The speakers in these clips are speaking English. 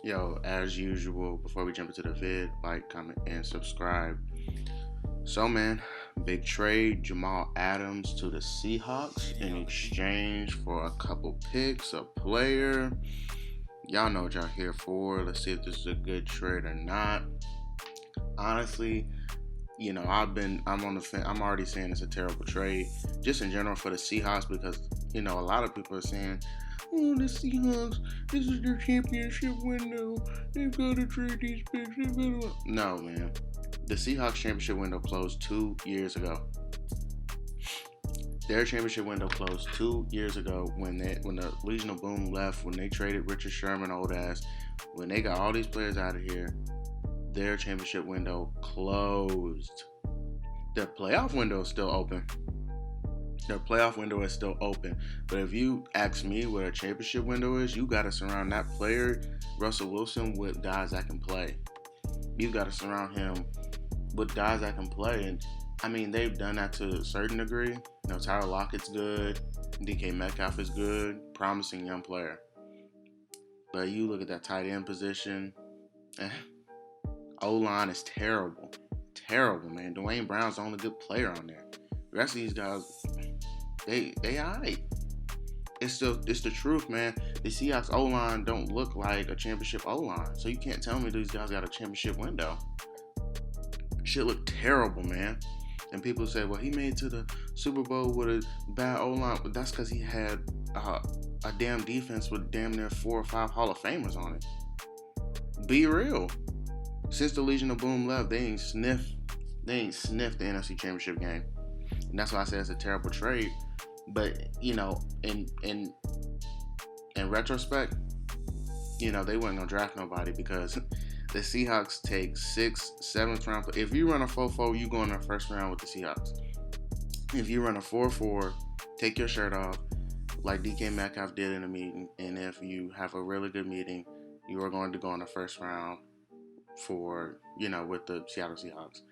Yo, as usual, before we jump into the vid, like, comment, and subscribe. So, man, big trade Jamal Adams to the Seahawks in exchange for a couple picks, a player. Y'all know what y'all here for. Let's see if this is a good trade or not. Honestly, I'm on the fence. I'm already saying it's a terrible trade, just in general for the Seahawks because a lot of people are saying, "Oh, the Seahawks, this is their championship window. They've got to trade these picks." No, man, the Seahawks championship window closed 2 years ago. Their championship window closed 2 years ago when the Legion of Boom left, when they traded Richard Sherman, old ass, when they got all these players out of here. Their championship window closed. Their playoff window is still open. Their playoff window is still open. But if you ask me what a championship window is, you got to surround that player, Russell Wilson, with guys that can play. You got to surround him with guys that can play. And I mean, they've done that to a certain degree. Tyler Lockett's good. DK Metcalf is good. Promising young player. But you look at that tight end position. O-line is terrible. Terrible, man. Dwayne Brown's the only good player on there. The rest of these guys, they alright. It's the truth, man. The Seahawks O-line don't look like a championship O-line. So you can't tell me these guys got a championship window. Shit look terrible, man. And people say, well, he made it to the Super Bowl with a bad O-line. But that's because he had a damn defense with damn near 4 or 5 Hall of Famers on it. Be real. Since the Legion of Boom left, they ain't sniffed the NFC Championship game. And that's why I say it's a terrible trade. But, in retrospect, they wasn't going to draft nobody because the Seahawks take 6th, 7th round. If you run a 4-4, you go in the first round with the Seahawks. If you run a 4-4, take your shirt off like DK Metcalf did in the meeting. And if you have a really good meeting, you are going to go in the first round for, with the Seattle Seahawks.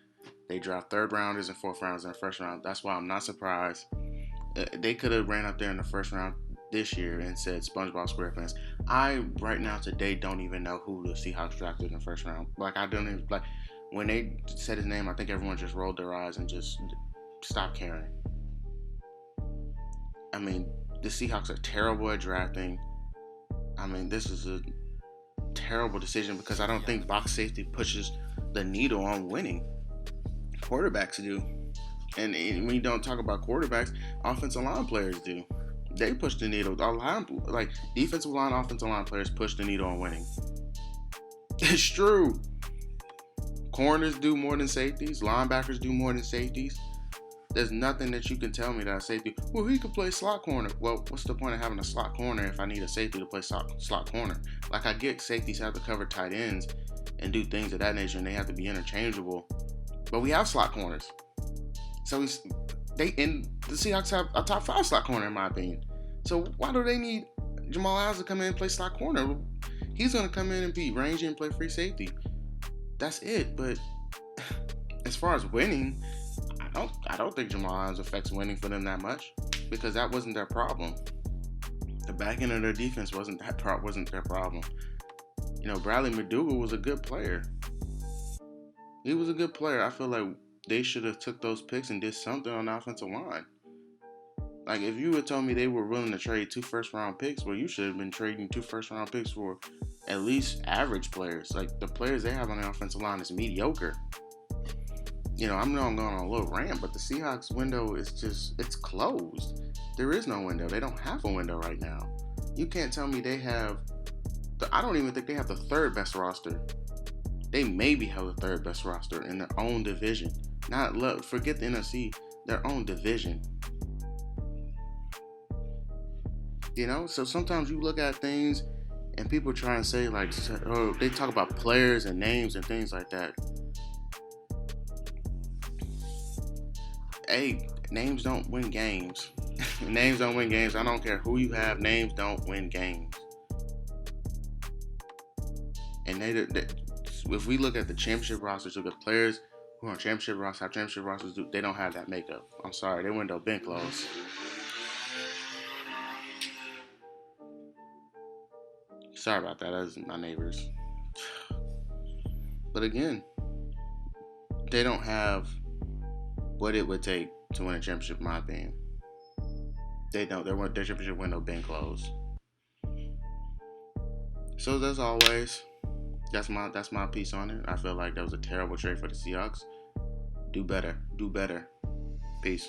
They draft 3rd rounders and 4th rounders in the first round. That's why I'm not surprised. They could have ran up there in the first round this year and said SpongeBob SquarePants. I, right now, today, don't even know who the Seahawks drafted in the first round. Like, I don't even, when they said his name, I think everyone just rolled their eyes and just stopped caring. I mean, the Seahawks are terrible at drafting. I mean, this is a terrible decision because I don't think box safety pushes the needle on winning. Quarterbacks do. And when you don't talk about quarterbacks, offensive line players do. They push the needle. Defensive line, offensive line players push the needle on winning. It's true. Corners do more than safeties. Linebackers do more than safeties. There's nothing that you can tell me that a safety, well, he could play slot corner. Well, what's the point of having a slot corner if I need a safety to play slot corner? Like, I get safeties have to cover tight ends and do things of that nature, and they have to be interchangeable. But we have slot corners. So the Seahawks have a top 5 slot corner, in my opinion. So why do they need Jamal Adams to come in and play slot corner? He's going to come in and be rangy and play free safety. That's it. But as far as winning, I don't think Jamal Adams affects winning for them that much because that wasn't their problem. The back end of their defense wasn't their problem. Bradley McDougald was a good player. He was a good player. I feel like they should have took those picks and did something on the offensive line. Like, if you had told me they were willing to trade 2 first-round picks, well, you should have been trading 2 first-round picks for at least average players. Like, the players they have on the offensive line is mediocre. I know I'm going on a little rant, but the Seahawks window is it's closed. There is no window. They don't have a window right now. You can't tell me they have, I don't even think they have the 3rd best roster. They maybe have the 3rd best roster in their own division. Forget the NFC, their own division. So sometimes you look at things and people try and say, like, oh, they talk about players and names and things like that. Hey, names don't win games. Names don't win games. I don't care who you have. Names don't win games. And if we look at the championship rosters of the players who are on championship rosters, they don't have that makeup. I'm sorry, their window been closed. Sorry about that. That's my neighbors. But again, they don't have what it would take to win a championship, in my opinion. They don't. Their championship window been closed. So as always, that's my piece on it. I feel like that was a terrible trade for the Seahawks. Do better. Do better. Peace.